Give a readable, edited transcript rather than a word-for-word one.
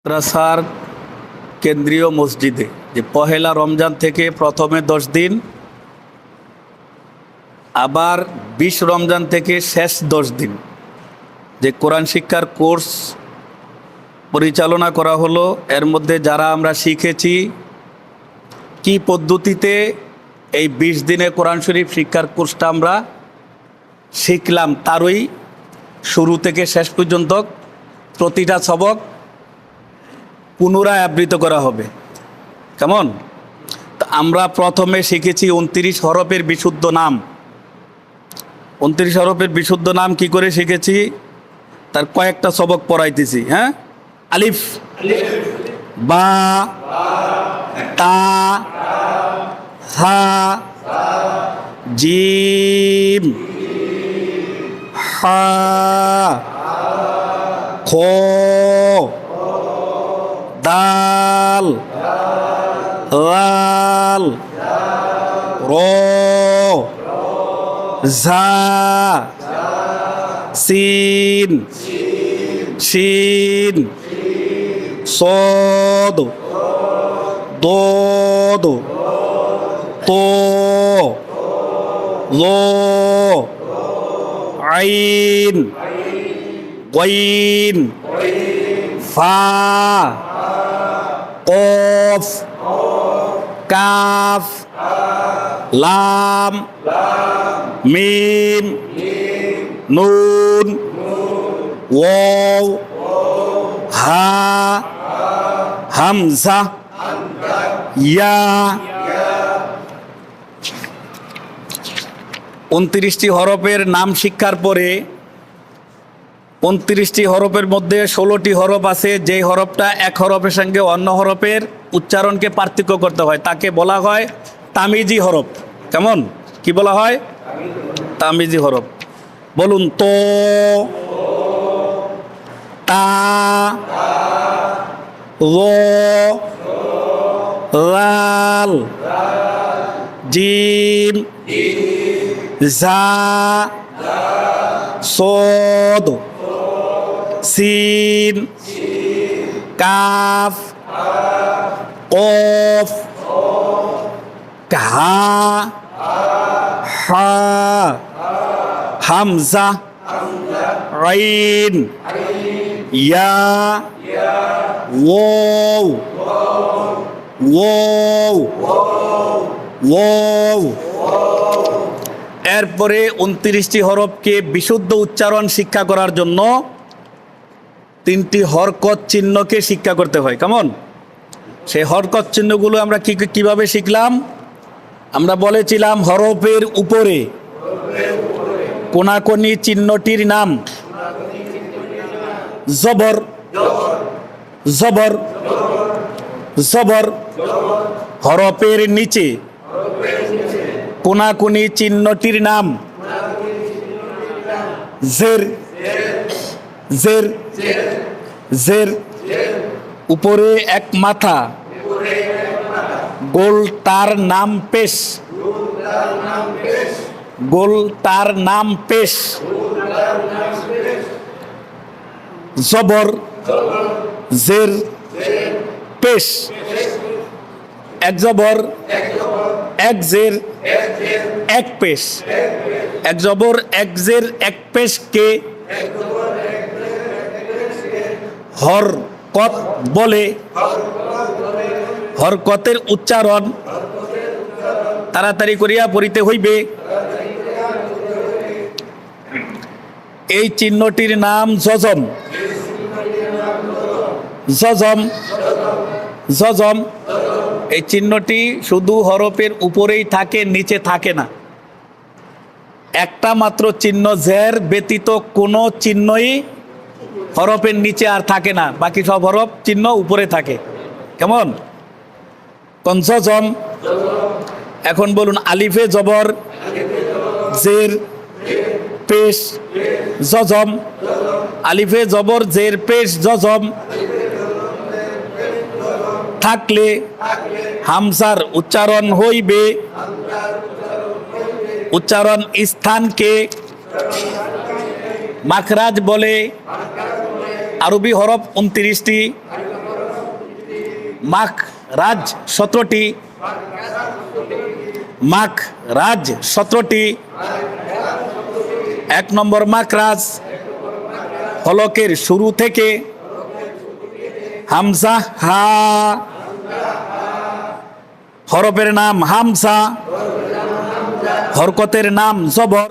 মাদ্রাসার কেন্দ্রীয় মসজিদে যে পহেলা রমজান থেকে প্রথমে 10 দিন, আবার 20 রমজান থেকে শেষ 10 দিন যে কোরআন শিক্ষার কোর্স পরিচালনা করা হলো, এর মধ্যে যারা আমরা শিখেছি কি পদ্ধতিতে এই 20 দিনে কোরআন শরীফ শিক্ষার কোর্সটা আমরা শিখলাম, তারই শুরু থেকে শেষ পর্যন্ত প্রতিটা সবক পুনরায় আবৃত্তি করা হবে। কেমন? তা আমরা প্রথমে শিখেছি 29 হরফের বিশুদ্ধ নাম। 29 হরফের বিশুদ্ধ নাম কি করে শিখেছি তার কয়েকটা সবক পড়াইতেছি। হ্যাঁ, আলিফ, বা, তা, হা, জিম, হা, খ, দাল, লাল, র, ঝা, সিন, শিন, সদ, দদ, তো, ল, আইন, গাইন, ফা, কফ, কাফ, লাম, মিম, নুন, ওয়াও, হা, হামজা, ইয়া। 29টি হরফের নাম শিক্ষার পরে 29টি হরফের মধ্যে 16টি হরফ আছে যেই হরফটা এক হরফের সঙ্গে অন্য হরফের উচ্চারণকে পার্থক্য করতে হয়, তাকে বলা হয় তামিজি হরফ। কেমন? কি বলা হয়? তামিজি হরফ। বলুন তো, তা, ল, লাল, জিম, জা, সদ, সিন, কাফ, কফ, হা, হা, হামজা, আইন, ইয়া, ওয়াও, ওয়াও, ওয়াও। এরপরে 29টি হরফকে বিশুদ্ধ উচ্চারণ শিক্ষা করার জন্য 3টি হরকত চিহ্নকে শিক্ষা করতে হয়। কেমন? সেই হরকত চিহ্নগুলো আমরা কিভাবে শিখলাম? আমরা বলেছিলাম হরফের উপরে কোনাকুনি চিহ্নটির নাম জবর, জবর, জবর। হরফের নিচে কোনাকুনি চিহ্নটির নাম জের, জের, জের। উপরে এক মাথা, গোল তার নাম পেশ, গোল তার নাম পেশ। জবর, জের, পেশ। এক জবর, এক জের, এক পেশ। এক জবর, এক জের, এক পেশকে হরকত বলে। হরকতের উচ্চারণ তাড়াতাড়ি করিয়া পড়িতে হইবে। এই চিহ্নটির নাম জজম, জজম, জজম। এই চিহ্নটি শুধু হরফের উপরেই থাকে, নিচে থাকে না। একটা মাত্র চিহ্ন জের ব্যতীত কোনো চিহ্নই হরফের নিচে আর থাকে না, বাকি সব হরফ চিহ্ন উপরে থাকে। কেমন? কোন জজম? এখন বলুন আলিফে জবর, জের, পেশ, জজম। আলিফে জবর, জের, পেশ, জজম থাকলে হামজার উচ্চারণ হইবে। উচ্চারণ স্থানকে মাখরাজ বলে। আরবি হরফ 29টি, মাখ রাজ 17টি, মাখ রাজ 17টি। 1 নম্বর মাখরাজ হলকের শুরু থেকে হামজা হা, হরফের নাম হামজা, হরকতের নাম জবর।